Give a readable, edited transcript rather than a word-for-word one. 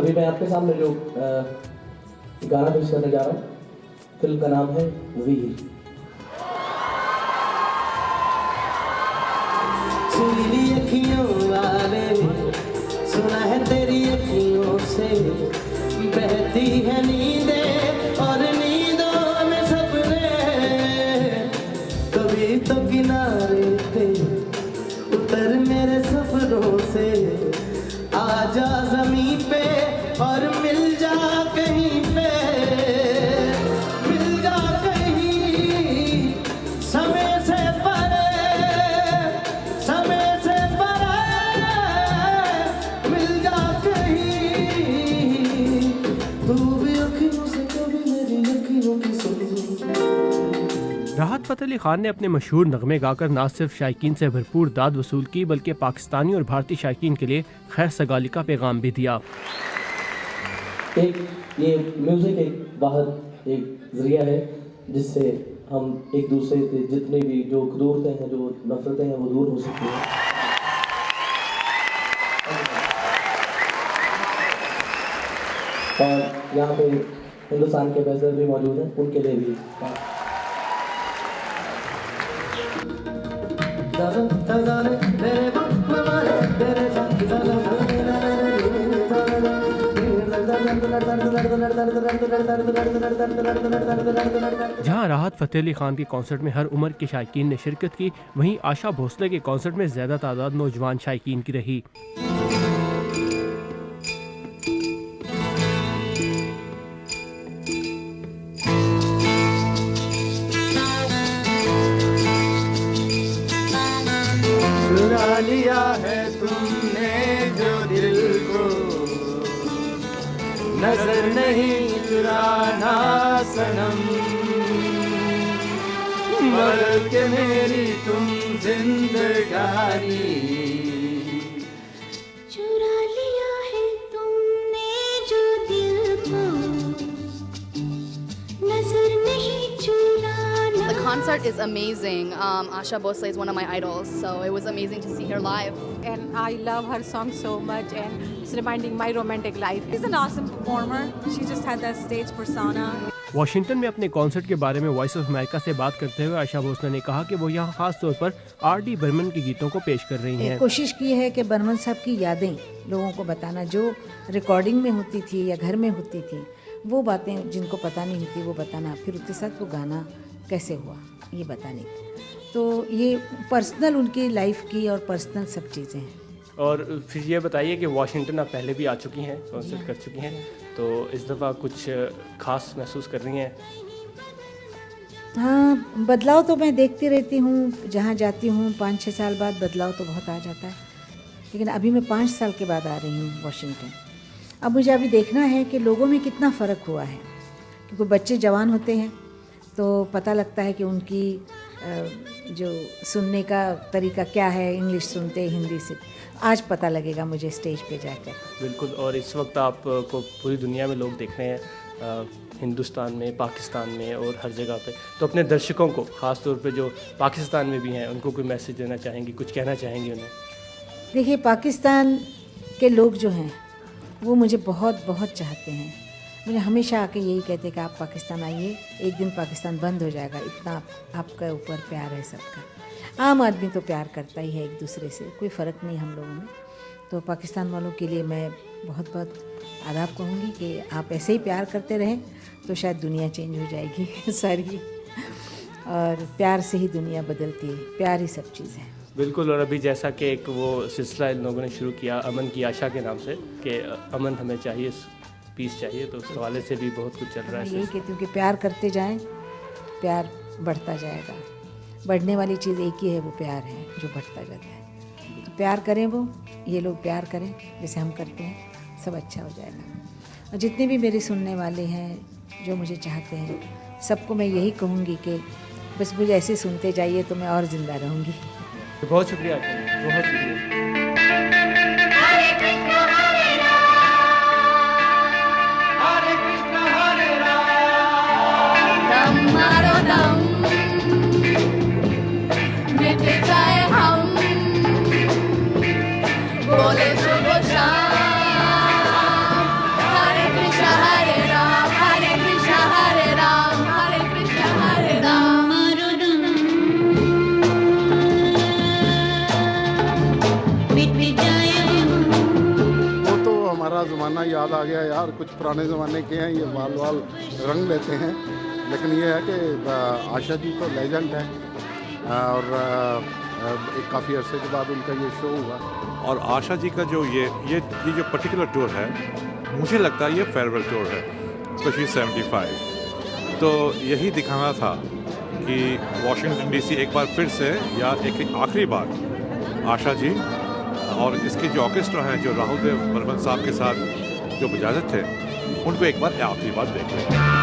अभी मैं आपके सामने जो गाना पेश करने जा रहा हूँ, फिल्म का नाम है वीर। सुरीली अखियों वाले, सुना है तेरी अखियों से बहती है नींदें और नींदों में सपने। कभी तो किनारे पे उतर मेरे सफरों से, आजा ज़मीं पे और मिल जा कहीं पे, मिल जा कहीं समय से परे, समय से परे, मिल जा कहीं। तू भी अखियों से कभी मेरी अखियों की सुन। राहत फ़तेह अली खान ने अपने मशहूर नगमे गाकर न सिर्फ शायकीन से भरपूर दाद वसूल की बल्कि पाकिस्तानी और भारतीय शायकीन के लिए खैर सगाली का पैगाम भी दिया। एक ये म्यूज़िक एक बाहर एक ज़रिया है जिससे हम एक दूसरे से जितने भी जो कदूरतें हैं, जो नफरतें हैं, वो दूर हो सकती हैं। और यहाँ पे हिंदुस्तान के एम्बेसडर भी मौजूद हैं, उनके लिए भी जहां राहत फ़तेह अली खान के कॉन्सर्ट में हर उम्र के शायकीन ने शिरकत की, वहीं आशा भोसले के कॉन्सर्ट में ज़्यादा तादाद नौजवान शायकीन की रही। चुरा लिया है तुमने जो दिल को, नजर नहीं चुराना सनम, बल्कि मेरी तुम जिंदगानी। चुरा लिया है तुमने जो दिल को, नजर नहीं चुराना। The concert is amazing. Asha Bhosle is one of my idols, so it was amazing to see her live. And I love her song so much, and it's reminding my romantic life. She's an awesome performer. She just had that stage persona. Washington में अपने concert के बारे में voice of America से बात करते हुए आशा भोसले ने कहा कि वो यहाँ खास तौर पर R.D. बर्मन के गीतों को पेश कर रही हैं। कोशिश की है कि बर्मन साहब की यादें लोगों को बताना, जो रिकॉर्डिंग में होती थी या घर में होती थी, वो बातें जिनको पता नहीं होती वो बताना, फिर उसके साथ वो गाना कैसे हुआ ये बताने की। तो ये पर्सनल उनकी लाइफ की और पर्सनल सब चीज़ें हैं। और फिर ये बताइए कि वाशिंगटन आप पहले भी आ चुकी हैं, कॉन्सर्ट कर चुकी हैं, तो इस दफ़ा कुछ ख़ास महसूस कर रही हैं? हाँ, बदलाव तो मैं देखती रहती हूँ, जहाँ जाती हूँ 5-6 साल बाद बदलाव तो बहुत आ जाता है, लेकिन अभी मैं 5 साल के बाद आ रही हूँ वाशिंगटन। अब मुझे अभी देखना है कि लोगों में कितना फ़र्क हुआ है, क्योंकि बच्चे जवान होते हैं तो पता लगता है कि उनकी जो सुनने का तरीका क्या है, इंग्लिश सुनते हैं हिंदी से, आज पता लगेगा मुझे स्टेज पे जाकर। बिल्कुल। और इस वक्त आपको पूरी दुनिया में लोग देख रहे हैं, हिंदुस्तान में, पाकिस्तान में और हर जगह पे, तो अपने दर्शकों को ख़ास तौर पे जो पाकिस्तान में भी हैं उनको कोई मैसेज देना चाहेंगी, कुछ कहना चाहेंगी उन्हें? देखिए, पाकिस्तान के लोग जो हैं वो मुझे बहुत बहुत चाहते हैं। मुझे हमेशा आके यही कहते हैं कि आप पाकिस्तान आइए, एक दिन पाकिस्तान बंद हो जाएगा, इतना आपके ऊपर प्यार है सबका। आम आदमी तो प्यार करता ही है एक दूसरे से, कोई फ़र्क नहीं हम लोगों में। तो पाकिस्तान वालों के लिए मैं बहुत बहुत आदाब कहूँगी कि आप ऐसे ही प्यार करते रहें तो शायद दुनिया चेंज हो जाएगी सारी, और प्यार से ही दुनिया बदलती है, प्यार ही सब चीज़ है। बिल्कुल। और अभी जैसा कि एक वो सिलसिला इन लोगों ने शुरू किया अमन की आशा के नाम से, कि अमन हमें चाहिए, पीस चाहिए, तो उस हवाले से भी बहुत कुछ चल रहा है। यही कहती हूँ कि प्यार करते जाएं, प्यार बढ़ता जाएगा। बढ़ने वाली चीज़ एक ही है, वो प्यार है जो बढ़ता जाता है। तो प्यार करें, वो ये लोग प्यार करें जैसे हम करते हैं, सब अच्छा हो जाएगा। और जितने भी मेरे सुनने वाले हैं जो मुझे चाहते हैं, सबको मैं यही कहूँगी कि बस मुझे ऐसे सुनते जाइए तो मैं और ज़िंदा रहूँगी। बहुत शुक्रिया, बहुत शुक्रिया। पुराना याद आ गया यार, कुछ पुराने ज़माने के हैं ये, बाल वाल रंग लेते हैं। लेकिन ये है कि आशा जी तो लेजेंड है और एक काफ़ी अरसे के बाद उनका ये शो हुआ। और आशा जी का जो ये जो पर्टिकुलर टूर है, मुझे लगता है ये फेयरवेल टूर है, स्पेशली 75। तो यही दिखाना था कि वॉशिंगटन डीसी एक बार फिर से, या एक आखिरी बार, आशा जी और इसके जो ऑर्केस्ट्रा हैं, जो राहुल देव बर्मन साहब के साथ जो बजाते थे, उनको एक बार आखिरी बार देख लें।